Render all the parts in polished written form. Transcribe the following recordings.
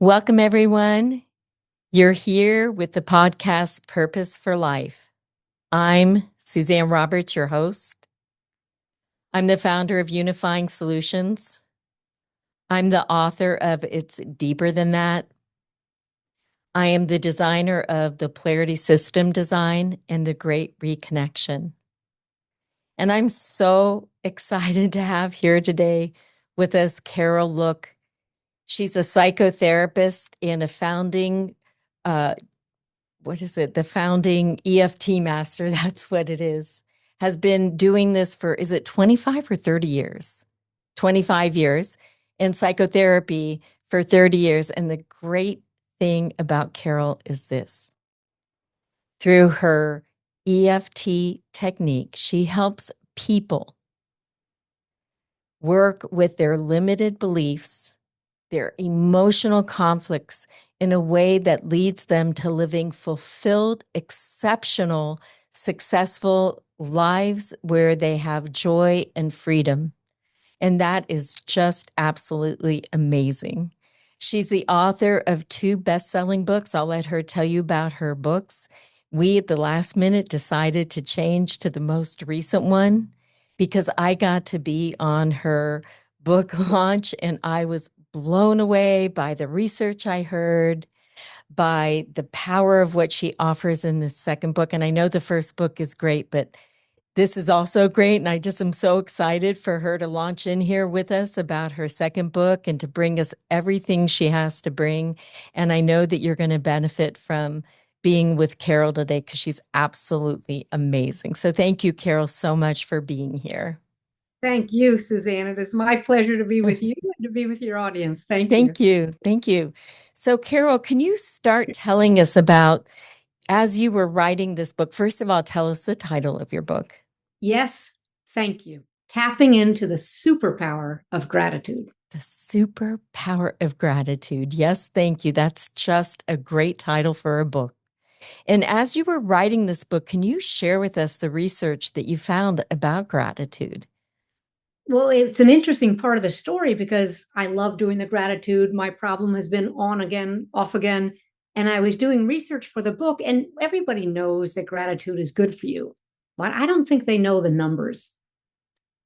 Welcome, everyone. You're here with the podcast Purpose for Life. I'm Suzanne Roberts, your host. I'm the founder of Unifying Solutions. I'm the author of It's Deeper Than That. I am the designer of the Polarity System Design and the Great Reconnection. And I'm so excited to have here today with us Carol Look. She's a psychotherapist and a founding the founding EFT master, that's what it is, has been doing this for, is it 25 or 30 years? 25 years in psychotherapy for 30 years. And the great thing about Carol is this. Through her EFT technique, she helps people work with their limited beliefs, their emotional conflicts in a way that leads them to living fulfilled, exceptional, successful lives where they have joy and freedom. And that is just absolutely amazing. She's the author of 2 best-selling books. I'll let her tell you about her books. We, at the last minute, decided to change to the most recent one because I got to be on her book launch and I was blown away by the research I heard, by the power of what she offers in the second book. And I know the first book is great, but this is also great. And I just am so excited for her to launch in here with us about her second book and to bring us everything she has to bring. And I know that you're going to benefit from being with Carol today because she's absolutely amazing. So thank you, Carol, so much for being here. Thank you, Suzanne. It is my pleasure to be with you and to be with your audience. Thank you. Thank you. Thank you. So, Carol, can you start telling us about, as you were writing this book, first of all, tell us the title of your book. Yes, thank you. Tapping into the superpower of gratitude. The Superpower of Gratitude. Yes, thank you. That's just a great title for a book. And as you were writing this book, can you share with us the research that you found about gratitude? Well, it's an interesting part of the story because I love doing the gratitude. My problem has been on again, off again. And I was doing research for the book, and everybody knows that gratitude is good for you, but I don't think they know the numbers.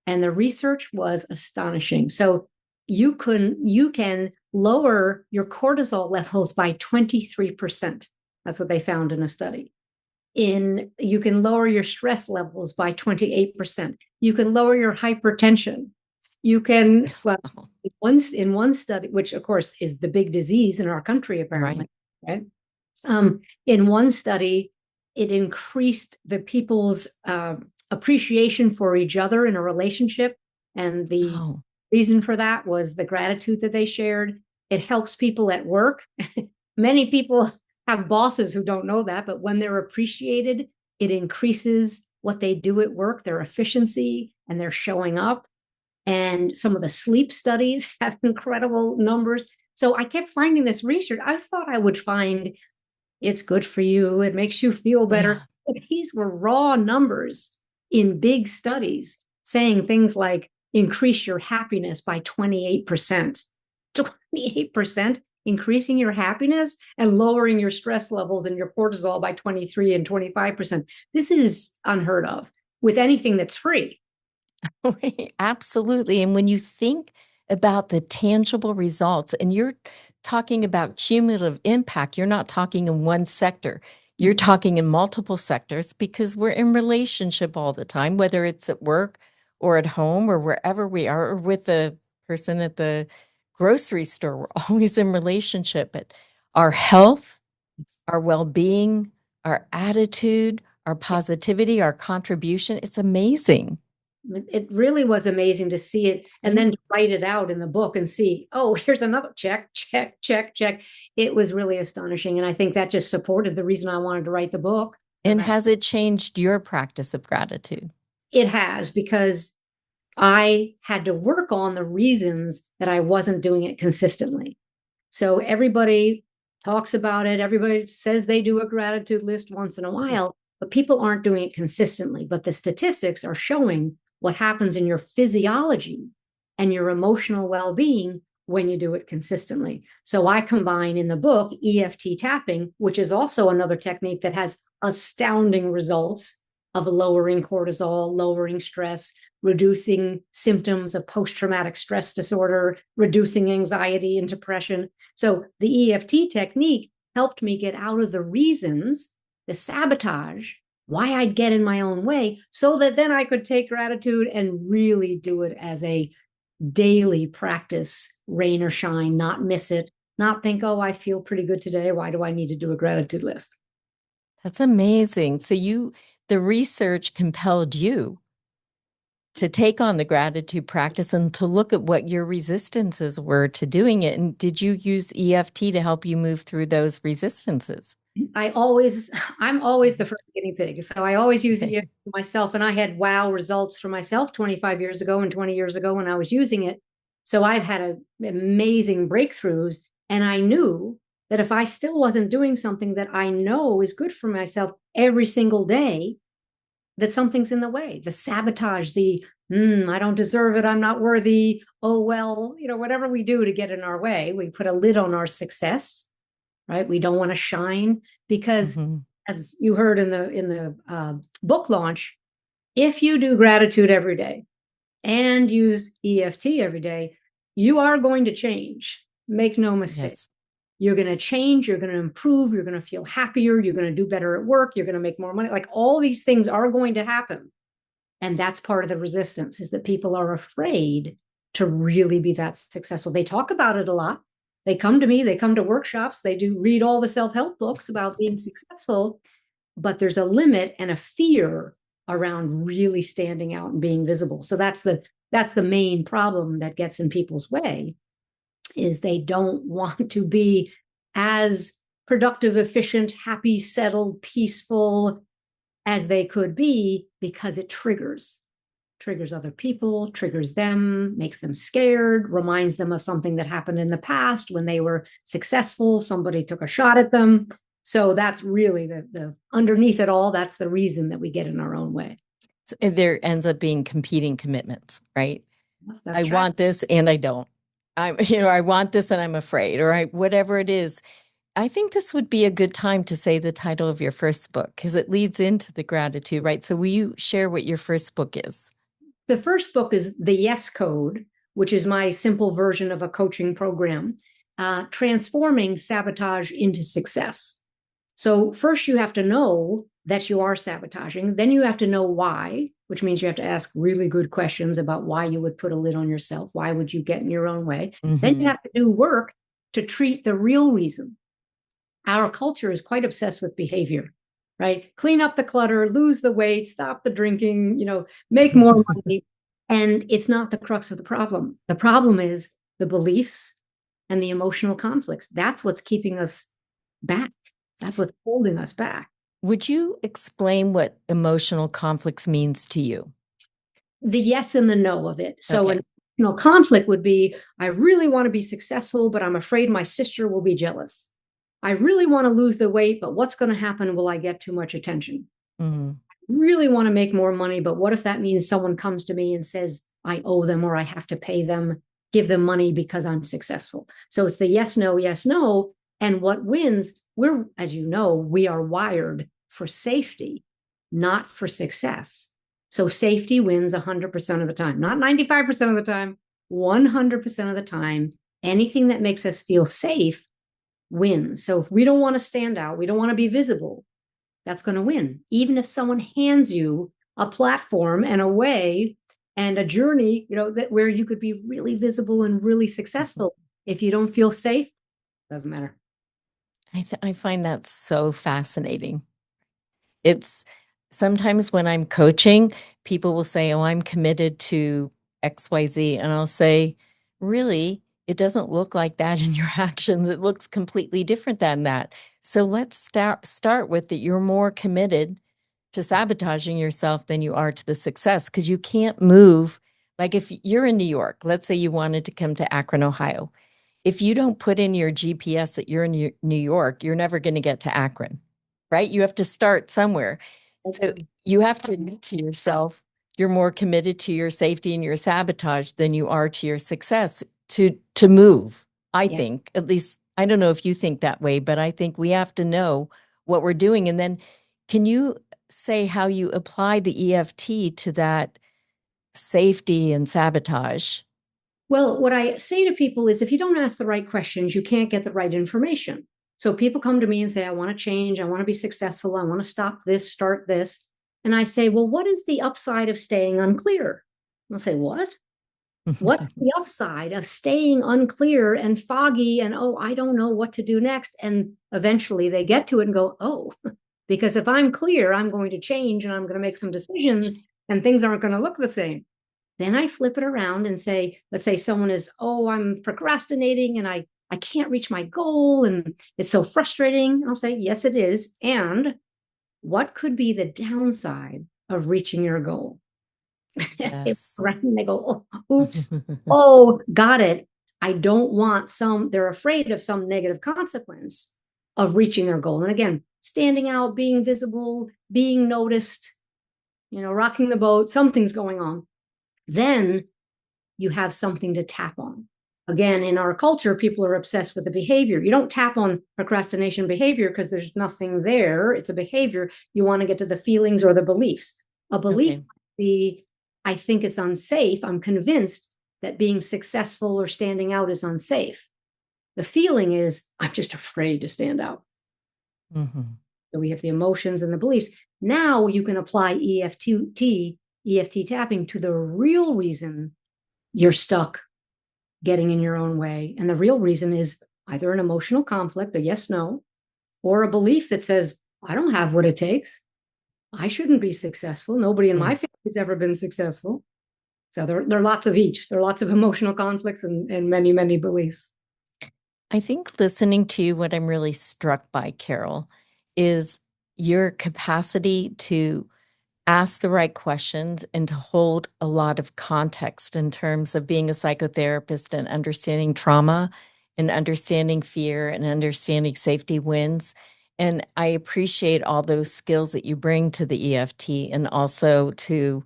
And the research was astonishing. So you can lower your cortisol levels by 23%. That's what they found in a study. You can lower your stress levels by 28%. You can lower your hypertension. You can, well, in one study, which of course is the big disease in our country, apparently, right? In one study, it increased the people's appreciation for each other in a relationship. And the reason for that was the gratitude that they shared. It helps people at work. Many people have bosses who don't know that, but when they're appreciated, it increases what they do at work, their efficiency, and they're showing up. And some of the sleep studies have incredible numbers. So I kept finding this research. I thought I would find it's good for you, it makes you feel better. Yeah. But these were raw numbers in big studies saying things like increase your happiness by 28%. 28% increasing your happiness and lowering your stress levels and your cortisol by 23 and 25%. This is unheard of with anything that's free. Absolutely. And when you think about the tangible results, and you're talking about cumulative impact, you're not talking in one sector. You're talking in multiple sectors because we're in relationship all the time, whether it's at work or at home or wherever we are, or with the person at the grocery store. We're always in relationship. But our health, our well-being, our attitude, our positivity, our contribution, it's amazing. It really was amazing to see it and then to write it out in the book and see, oh, here's another check, check, check, check. It was really astonishing. And I think that just supported the reason I wanted to write the book. And has it changed your practice of gratitude? It has, because I had to work on the reasons that I wasn't doing it consistently. So everybody talks about it. Everybody says they do a gratitude list once in a while, but people aren't doing it consistently. But the statistics are showing what happens in your physiology and your emotional well-being when you do it consistently. So I combine in the book EFT tapping, which is also another technique that has astounding results of lowering cortisol, lowering stress, reducing symptoms of post-traumatic stress disorder, reducing anxiety and depression. So the EFT technique helped me get out of the reasons, the sabotage, why I'd get in my own way, so that then I could take gratitude and really do it as a daily practice, rain or shine, not miss it, not think, oh, I feel pretty good today. Why do I need to do a gratitude list? That's amazing. So the research compelled you to take on the gratitude practice and to look at what your resistances were to doing it. And did you use EFT to help you move through those resistances? I'm always the first guinea pig. So I always use EFT myself. And I had wow results for myself 25 years ago and 20 years ago when I was using it. So I've had amazing breakthroughs. And I knew that if I still wasn't doing something that I know is good for myself every single day, that something's in the way. The sabotage, I don't deserve it, I'm not worthy. Oh, well, whatever we do to get in our way, we put a lid on our success, right? We don't want to shine because, as you heard in the book launch, if you do gratitude every day and use EFT every day, you are going to change. Make no mistake. Yes. You're going to change, you're going to improve, you're going to feel happier, you're going to do better at work, you're going to make more money. Like all these things are going to happen. And that's part of the resistance, is that people are afraid to really be that successful. They talk about it a lot. They come to me, they come to workshops, they do read all the self-help books about being successful, but there's a limit and a fear around really standing out and being visible. So that's the main problem that gets in people's way, is they don't want to be as productive, efficient, happy, settled, peaceful as they could be, because it triggers other people, triggers them, makes them scared, reminds them of something that happened in the past when they were successful, somebody took a shot at them. So that's really the underneath it all, that's the reason that we get in our own way. So there ends up being competing commitments, right? Yes, I want this and I don't. I want this and I'm afraid, or whatever it is. I think this would be a good time to say the title of your first book, because it leads into the gratitude, right? So will you share what your first book is? The first book is The Yes Code, which is my simple version of a coaching program, transforming sabotage into success. So first you have to know that you are sabotaging. Then you have to know why, which means you have to ask really good questions about why you would put a lid on yourself. Why would you get in your own way? Then you have to do work to treat the real reason. Our culture is quite obsessed with behavior, right? Clean up the clutter, lose the weight, stop the drinking, make more money. And it's not the crux of the problem. The problem is the beliefs and the emotional conflicts. That's what's keeping us back. That's what's holding us back. Would you explain what emotional conflicts means to you? The yes and the no of it. So Okay. an emotional conflict would be, I really want to be successful, but I'm afraid my sister will be jealous. I really want to lose the weight, but what's going to happen? Will I get too much attention? Really want to make more money, but what if that means someone comes to me and says I owe them, or I have to pay them, give them money because I'm successful? So it's the yes, no, yes, no. And what wins, as you know, we are wired for safety, not for success. So safety wins 100% of the time, not 95% of the time, 100% of the time. Anything that makes us feel safe wins. So if we don't want to stand out, we don't want to be visible, that's going to win. Even if someone hands you a platform and a way and a journey, where you could be really visible and really successful, if you don't feel safe, doesn't matter. I find that so fascinating. It's sometimes when I'm coaching, people will say, oh, I'm committed to XYZ. And I'll say, really, it doesn't look like that in your actions. It looks completely different than that. So let's start with that you're more committed to sabotaging yourself than you are to the success, because you can't move. Like if you're in New York, let's say you wanted to come to Akron, Ohio. If you don't put in your GPS that you're in New York, you're never going to get to Akron, right? You have to start somewhere. So you have to admit to yourself, you're more committed to your safety and your sabotage than you are to your success to move. I Yeah. think, at least, I don't know if you think that way, but I think we have to know what we're doing. And then can you say how you apply the EFT to that safety and sabotage? Well, what I say to people is if you don't ask the right questions, you can't get the right information. So people come to me and say, I want to change. I want to be successful. I want to stop this, start this. And I say, well, what is the upside of staying unclear? They'll say, what? What's the upside of staying unclear and foggy and, oh, I don't know what to do next? And eventually they get to it and go, oh, because if I'm clear, I'm going to change and I'm going to make some decisions and things aren't going to look the same. Then I flip it around and say, let's say someone is, oh, I'm procrastinating and I can't reach my goal and it's so frustrating. I'll say, yes, it is. And what could be the downside of reaching your goal? Yes. They go, oh, oops, oh, got it. I don't want they're afraid of some negative consequence of reaching their goal. And again, standing out, being visible, being noticed, rocking the boat, something's going on. Then you have something to tap on. Again, in our culture, people are obsessed with the behavior. You don't tap on procrastination behavior because there's nothing there. It's a behavior. You want to get to the feelings or the beliefs. A belief Okay. might be, I think it's unsafe. I'm convinced that being successful or standing out is unsafe. The feeling is, I'm just afraid to stand out. Mhm. So we have the emotions and the beliefs. Now you can apply EFT tapping to the real reason you're stuck getting in your own way. And the real reason is either an emotional conflict, a yes, no, or a belief that says, I don't have what it takes. I shouldn't be successful. Nobody in my Mm. family has ever been successful. So there are lots of each. There are lots of emotional conflicts and many, many beliefs. I think listening to you, what I'm really struck by, Carol, is your capacity to ask the right questions and to hold a lot of context in terms of being a psychotherapist and understanding trauma and understanding fear and understanding safety wins. And I appreciate all those skills that you bring to the EFT and also to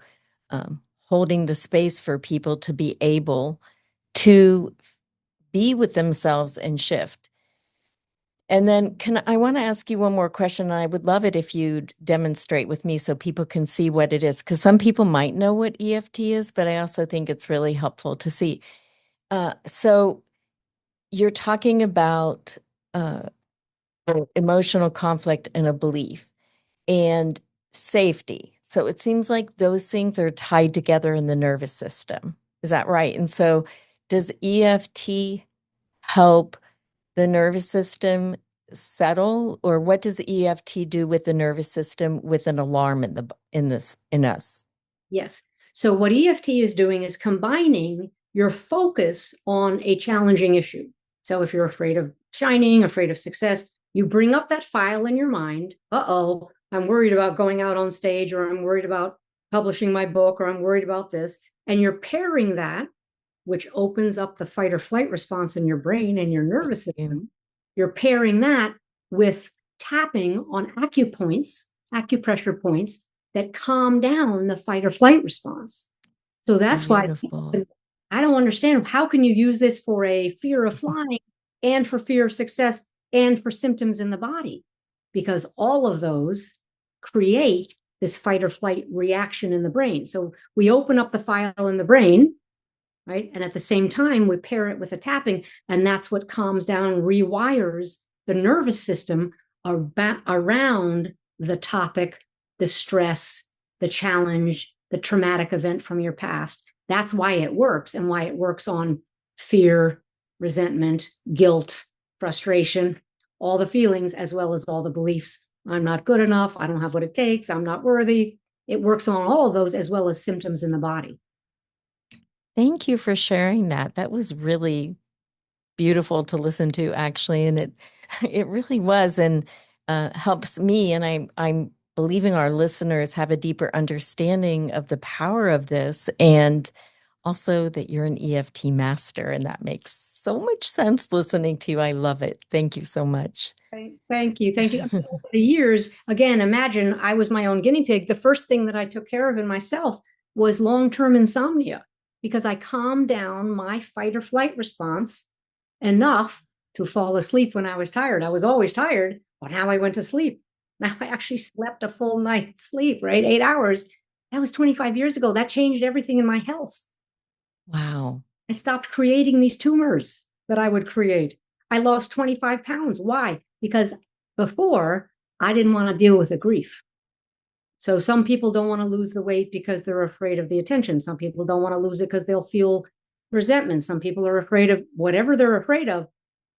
holding the space for people to be able to be with themselves and shift. And then I want to ask you one more question. And I would love it if you'd demonstrate with me so people can see what it is. Because some people might know what EFT is, but I also think it's really helpful to see. So you're talking about uh, emotional conflict and a belief and safety. So it seems like those things are tied together in the nervous system. Is that right? And so does EFT help the nervous system settle, or what does EFT do with the nervous system with an alarm in us? Yes. So what EFT is doing is combining your focus on a challenging issue. So if you're afraid of shining, afraid of success, you bring up that file in your mind. Uh-oh, I'm worried about going out on stage, or I'm worried about publishing my book, or I'm worried about this. And you're pairing that, which opens up the fight or flight response in your brain and your nervous Mm. system. You're pairing that with tapping on acupressure points that calm down the fight or flight response. So that's why Beautiful. I don't understand, how can you use this for a fear of flying and for fear of success and for symptoms in the body? Because all of those create this fight or flight reaction in the brain. So we open up the file in the brain, right? And at the same time, we pair it with a tapping, and that's what calms down and rewires the nervous system around the topic, the stress, the challenge, the traumatic event from your past. That's why it works, and why it works on fear, resentment, guilt, frustration, all the feelings, as well as all the beliefs. I'm not good enough. I don't have what it takes. I'm not worthy. It works on all of those, as well as symptoms in the body. Thank you for sharing that. That was really beautiful to listen to, actually, and it really was, and helps me. And I'm believing our listeners have a deeper understanding of the power of this, and also that you're an EFT master, and that makes so much sense listening to you. I love it. Thank you so much. Thank you. Thank you. Over the years, again, imagine I was my own guinea pig. The first thing that I took care of in myself was long-term insomnia. because I calmed down my fight or flight response enough to fall asleep when I was tired. I was always tired, but now I went to sleep. Now I actually slept a full night's sleep, right? 8 hours. That was 25 years ago. That changed everything in my health. Wow. I stopped creating these tumors that I would create. I lost 25 pounds. Why? Because before I didn't want to deal with the grief. So some people don't want to lose the weight because they're afraid of the attention. Some people don't want to lose it because they'll feel resentment. Some people are afraid of whatever they're afraid of.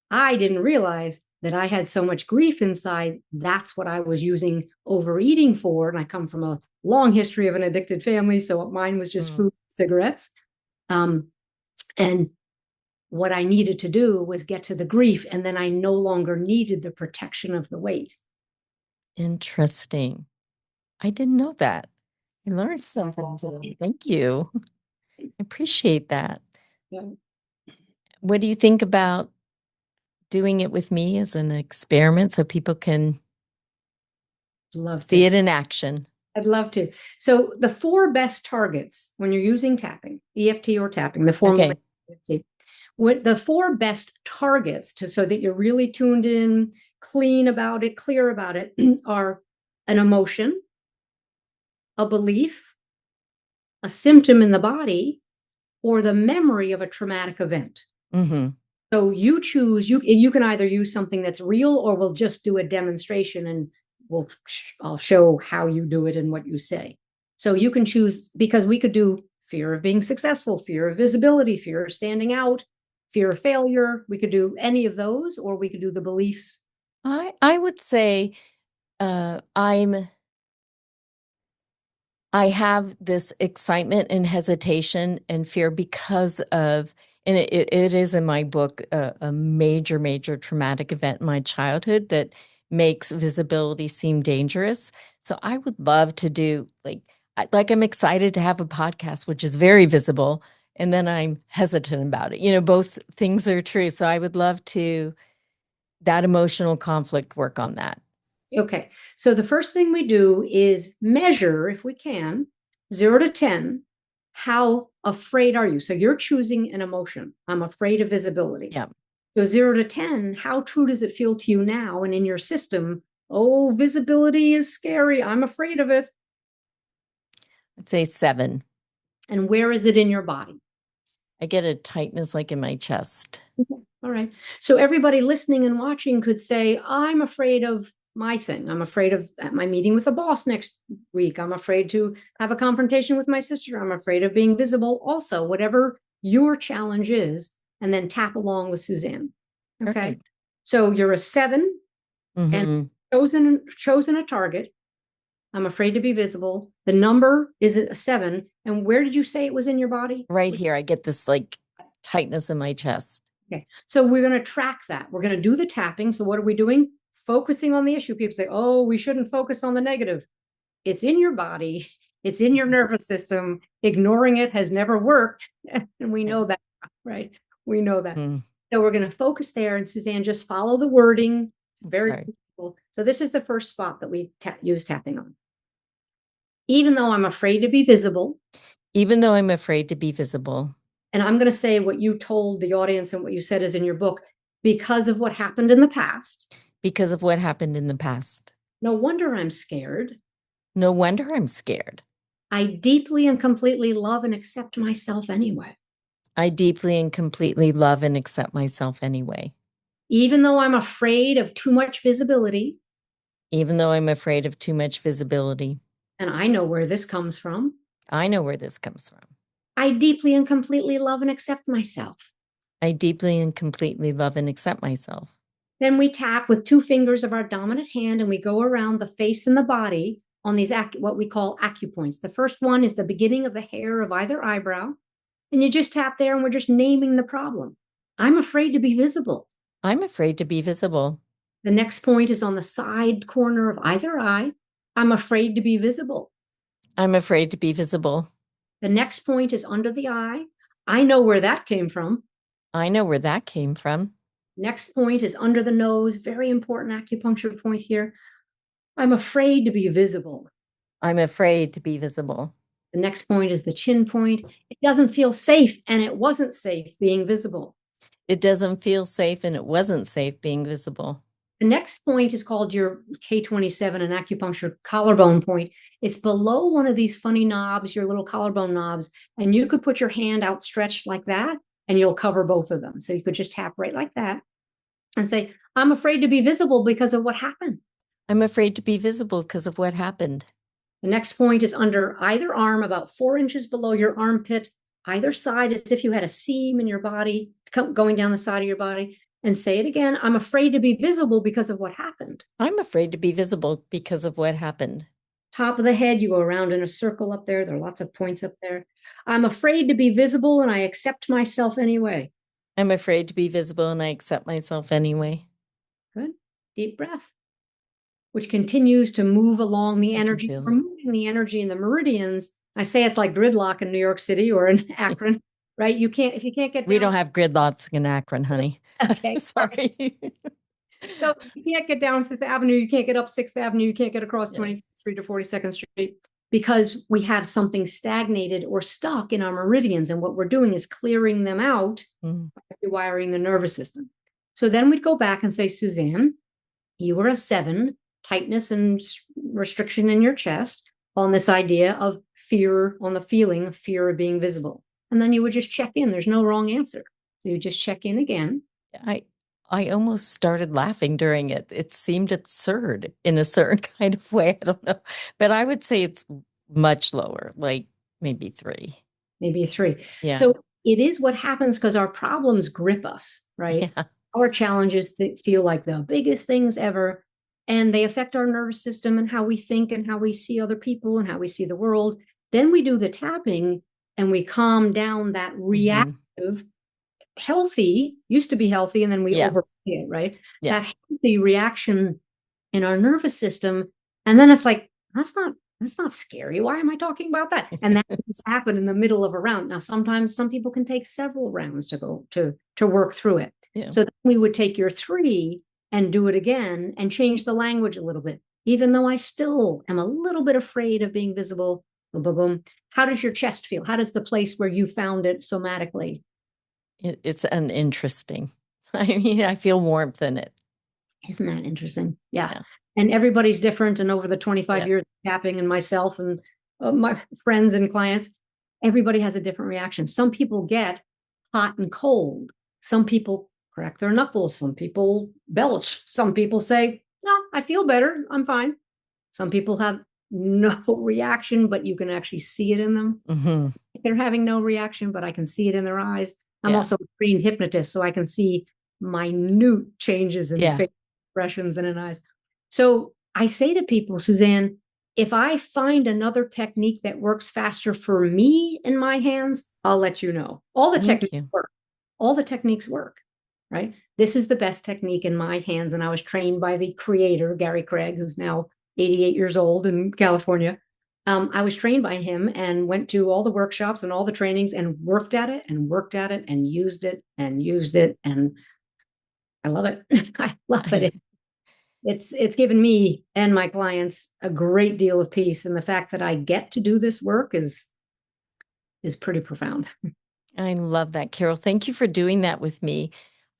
I didn't realize that I had so much grief inside. That's what I was using overeating for. And I come from a long history of an addicted family. So mine was just food, cigarettes. And what I needed to do was get to the grief. And then I no longer needed the protection of the weight. Interesting. I didn't know that. I learned something today. Thank you. I appreciate that. Yeah. What do you think about doing it with me as an experiment so people can Love see to. it in action? I'd love to. So the 4 best targets when you're using tapping, EFT or tapping, the formula EFT, what the 4 best targets so that you're really tuned in, clean about it, clear about it, are an emotion, a belief, a symptom in the body, or the memory of a traumatic event. Mm-hmm. So you choose, you can either use something that's real, or we'll just do a demonstration and I'll show how you do it and what you say. So you can choose, because we could do fear of being successful, fear of visibility, fear of standing out, fear of failure. We could do any of those, or we could do the beliefs. I would say I have this excitement and hesitation and fear because of, and it is in my book, a major, major traumatic event in my childhood that makes visibility seem dangerous. So I would love to do like I'm excited to have a podcast, which is very visible, and then I'm hesitant about it. You know, both things are true. So I would love to, that emotional conflict, work on that. Okay. So the first thing we do is measure, if we can, 0 to 10, how afraid are you? So you're choosing an emotion. I'm afraid of visibility. Yeah. So 0 to 10, how true does it feel to you now and in your system? Oh, visibility is scary. I'm afraid of it. I'd say 7. And where is it in your body? I get a tightness like in my chest. Okay. All right. So everybody listening and watching could say, I'm afraid of my thing. I'm afraid of at my meeting with the boss next week. I'm afraid to have a confrontation with my sister. I'm afraid of being visible. Also, whatever your challenge is, and then tap along with Suzanne. Okay. Perfect. So you're a 7 and Mm-hmm. chosen a target. I'm afraid to be visible. The number is a 7. And where did you say it was in your body? Right here, I get this like tightness in my chest. Okay. So we're going to track that. We're going to do the tapping. So what are we doing? Focusing on the issue. People say, oh, we shouldn't focus on the negative. It's in your body. It's in your nervous system. Ignoring it has never worked. And we know that, right? We know that. Mm. So we're going to focus there. And Suzanne, just follow the wording. Very Sorry. simple. So this is the first spot that we use tapping on. Even though I'm afraid to be visible. Even though I'm afraid to be visible. And I'm going to say what you told the audience and what you said is in your book, because of what happened in the past. Because of what happened in the past. No wonder I'm scared. No wonder I'm scared. I deeply and completely love and accept myself anyway. I deeply and completely love and accept myself anyway. Even though I'm afraid of too much visibility. Even though I'm afraid of too much visibility. And I know where this comes from. I know where this comes from. I deeply and completely love and accept myself. I deeply and completely love and accept myself. Then we tap with 2 fingers of our dominant hand and we go around the face and the body on these what we call acupoints. The first one is the beginning of the hair of either eyebrow. And you just tap there and we're just naming the problem. I'm afraid to be visible. I'm afraid to be visible. The next point is on the side corner of either eye. I'm afraid to be visible. I'm afraid to be visible. The next point is under the eye. I know where that came from. I know where that came from. Next point is under the nose. Very important acupuncture point here. I'm afraid to be visible. I'm afraid to be visible. The next point is the chin point. It doesn't feel safe, and it wasn't safe being visible. It doesn't feel safe, and it wasn't safe being visible. The next point is called your K27, an acupuncture collarbone point. It's below one of these funny knobs, your little collarbone knobs, and you could put your hand outstretched like that, and you'll cover both of them. So you could just tap right like that and say, I'm afraid to be visible because of what happened. I'm afraid to be visible because of what happened. The next point is under either arm, about 4 inches below your armpit, either side, as if you had a seam in your body going down the side of your body. And say it again. I'm afraid to be visible because of what happened. I'm afraid to be visible because of what happened. Top of the head, you go around in a circle up there. There are lots of points up there. I'm afraid to be visible, and I accept myself anyway. I'm afraid to be visible, and I accept myself anyway. Good. Deep breath, which continues to move along the energy. feel We're moving the energy in the meridians. I say it's like gridlock in New York City or in Akron, right? If you can't get down. We don't have gridlocks in Akron, honey. Okay. Sorry. So you can't get down Fifth Avenue, you can't get up Sixth Avenue, you can't get across 25th Street or 42nd Street because we have something stagnated or stuck in our meridians. And what we're doing is clearing them out by rewiring the nervous system. So then we'd go back and say, Suzanne, you were a 7, tightness and restriction in your chest on this idea of fear, on the feeling of fear of being visible. And then you would just check in. There's no wrong answer. So you just check in again. I almost started laughing during it. It seemed absurd in a certain kind of way. I don't know. But I would say it's much lower, like maybe 3. Maybe a 3. Yeah. So it is what happens because our problems grip us, right? Yeah. Our challenges feel like the biggest things ever, and they affect our nervous system and how we think and how we see other people and how we see the world. Then we do the tapping and we calm down that reactive, healthy, used to be healthy, and then we overplay it, right? Yeah. That healthy reaction in our nervous system. And then it's like, that's not scary. Why am I talking about that? And that just happened in the middle of a round. Now, sometimes some people can take several rounds to go to work through it. Yeah. So then we would take your 3 and do it again and change the language a little bit, even though I still am a little bit afraid of being visible. Boom, boom, boom. How does your chest feel? How does the place where you found it somatically? It's uninteresting. I mean, I feel warmth in it. Isn't that interesting? Yeah. And everybody's different. And over the 25 years of tapping, and myself and my friends and clients, everybody has a different reaction. Some people get hot and cold. Some people crack their knuckles. Some people belch. Some people say, no, I feel better. I'm fine. Some people have no reaction, but you can actually see it in them. Mm-hmm. They're having no reaction, but I can see it in their eyes. I'm also a trained hypnotist, so I can see minute changes in face expressions and in eyes. So I say to people, Suzanne, if I find another technique that works faster for me in my hands, I'll let you know. All the techniques work. All the techniques work, right? This is the best technique in my hands. And I was trained by the creator, Gary Craig, who's now 88 years old in California. I was trained by him and went to all the workshops and all the trainings and worked at it and used it. And I love it. I love it. It's given me and my clients a great deal of peace. And the fact that I get to do this work is pretty profound. I love that, Carol. Thank you for doing that with me.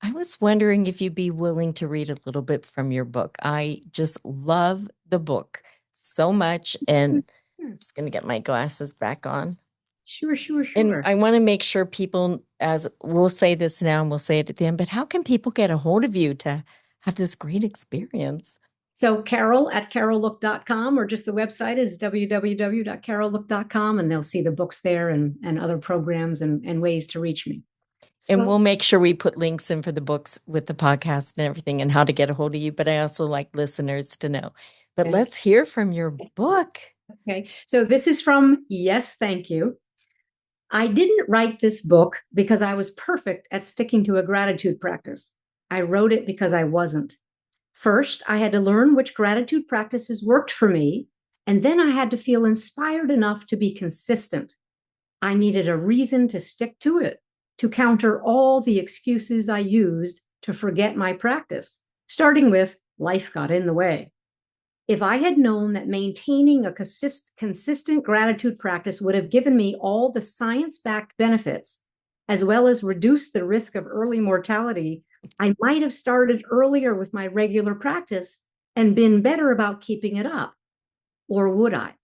I was wondering if you'd be willing to read a little bit from your book. I just love the book so much. And I'm just going to get my glasses back on. Sure. And I want to make sure people, as we'll say this now and we'll say it at the end, but how can people get a hold of you to have this great experience? So Carol at carollook.com, or just the website is www.carollook.com, and they'll see the books there and other programs and ways to reach me. And we'll make sure we put links in for the books with the podcast and everything and how to get a hold of you. But I also like listeners to know. But let's hear from your book. Okay. So this is from Yes, Thank You. I didn't write this book because I was perfect at sticking to a gratitude practice. I wrote it because I wasn't. First, I had to learn which gratitude practices worked for me, and then I had to feel inspired enough to be consistent. I needed a reason to stick to it, to counter all the excuses I used to forget my practice, starting with life got in the way. If I had known that maintaining a consistent gratitude practice would have given me all the science backed benefits, as well as reduced the risk of early mortality, I might have started earlier with my regular practice and been better about keeping it up. Or would I?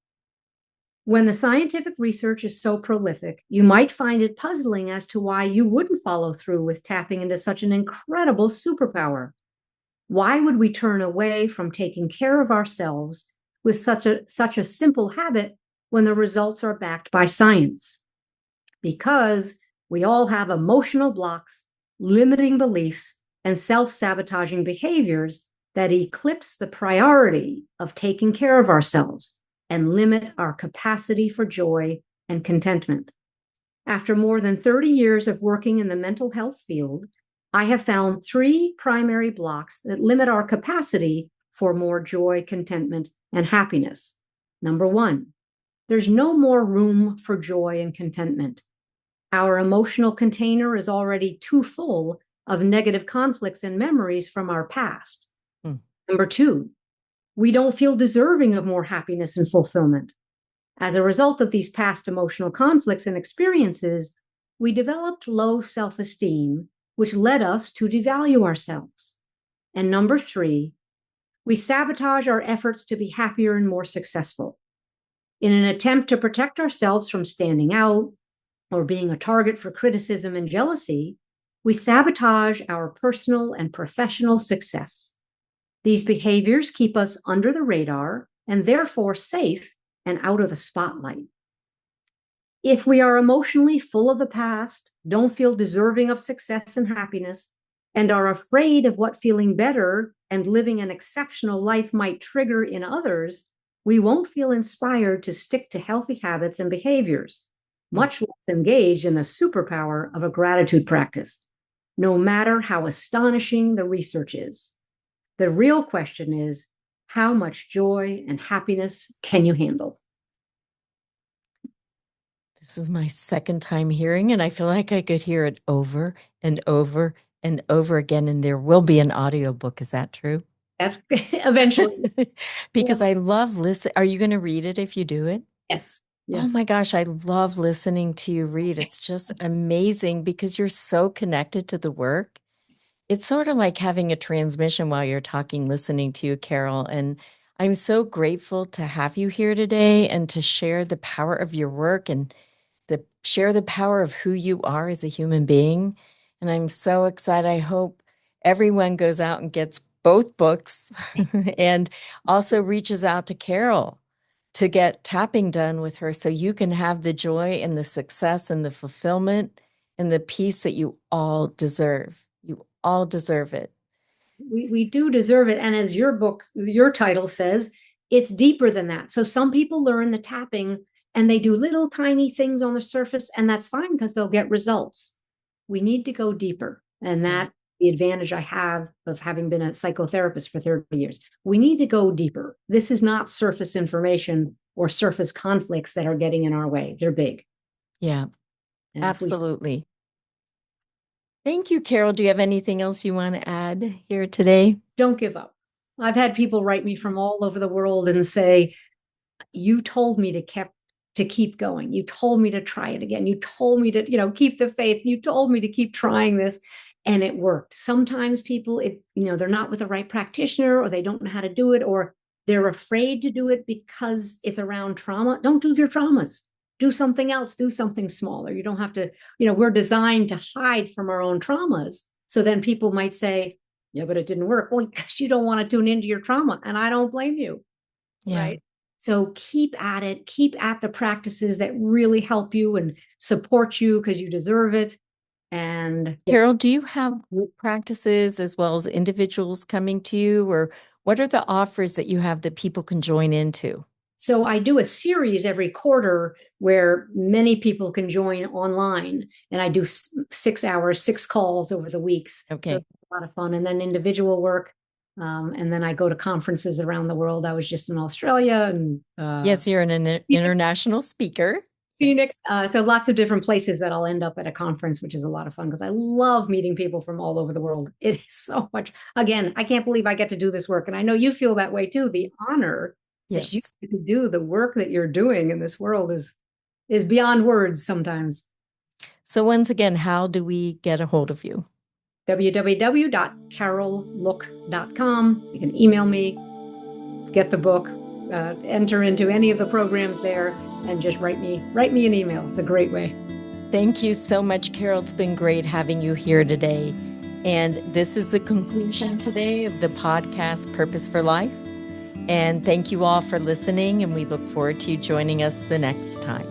When the scientific research is so prolific, you might find it puzzling as to why you wouldn't follow through with tapping into such an incredible superpower. Why would we turn away from taking care of ourselves with such a simple habit when the results are backed by science? Because we all have emotional blocks, limiting beliefs, and self-sabotaging behaviors that eclipse the priority of taking care of ourselves and limit our capacity for joy and contentment. After more than 30 years of working in the mental health field, I have found 3 primary blocks that limit our capacity for more joy, contentment, and happiness. Number 1, there's no more room for joy and contentment. Our emotional container is already too full of negative conflicts and memories from our past. Number 2, we don't feel deserving of more happiness and fulfillment. As a result of these past emotional conflicts and experiences, we developed low self-esteem, which led us to devalue ourselves. And number 3, we sabotage our efforts to be happier and more successful. In an attempt to protect ourselves from standing out or being a target for criticism and jealousy, we sabotage our personal and professional success. These behaviors keep us under the radar and therefore safe and out of the spotlight. If we are emotionally full of the past, don't feel deserving of success and happiness, and are afraid of what feeling better and living an exceptional life might trigger in others, we won't feel inspired to stick to healthy habits and behaviors, much less engage in the superpower of a gratitude practice, no matter how astonishing the research is. The real question is, how much joy and happiness can you handle? This is my second time hearing, and I feel like I could hear it over and over and over again, and there will be an audiobook. Is that true? That's eventually. Because Yeah. I love listen. Are you going to read it if you do it? Yes. Oh Yes. my gosh, I love listening to you read. It's just amazing because you're so connected to the work. It's sort of like having a transmission while you're talking, listening to you, Carol. And I'm so grateful to have you here today and to share the power of your work and share the power of who you are as a human being. And I'm so excited. I hope everyone goes out and gets both books and also reaches out to Carol to get tapping done with her so you can have the joy and the success and the fulfillment and the peace that you all deserve. You all deserve it. We do deserve it. And as your title says, it's deeper than that. So some people learn the tapping and they do little tiny things on the surface, and that's fine because they'll get results. We need to go deeper. And that's the advantage I have of having been a psychotherapist for 30 years. We need to go deeper. This is not surface information or surface conflicts that are getting in our way. They're big. Yeah, And if we absolutely. Thank you, Carol. Do you have anything else you want to add here today? don't give up. I've had people write me from all over the world and say, you told me to keep going. You told me to try it again. You told me to, keep the faith. You told me to keep trying this. And it worked. Sometimes people, they're not with the right practitioner, or they don't know how to do it, or they're afraid to do it because it's around trauma. Don't do your traumas. Do something else. Do something smaller. You don't have to, we're designed to hide from our own traumas. So then people might say, yeah, but it didn't work. Well, because you don't want to tune into your trauma. And I don't blame you. Yeah. Right. So keep at it, keep at the practices that really help you and support you because you deserve it. And Carol, do you have group practices as well as individuals coming to you, or what are the offers that you have that people can join into? so I do a series every quarter where many people can join online, and I do 6 hours, 6 calls over the weeks. Okay. So it's a lot of fun. And then individual work. And then I go to conferences around the world. I was just in Australia and Yes, you're an international speaker. Phoenix. Yes. So lots of different places that I'll end up at a conference, which is a lot of fun because I love meeting people from all over the world. It is so much. Again, I can't believe I get to do this work. And I know you feel that way too. The honor that you Yes. get to do the work that you're doing in this world is beyond words sometimes. So once again, how do we get a hold of you? www.carollook.com. You can email me, get the book, enter into any of the programs there, and just write me an email. It's a great way. Thank you so much, Carol. It's been great having you here today. And this is the conclusion today of the podcast, Purpose for Life. And thank you all for listening, and we look forward to you joining us the next time.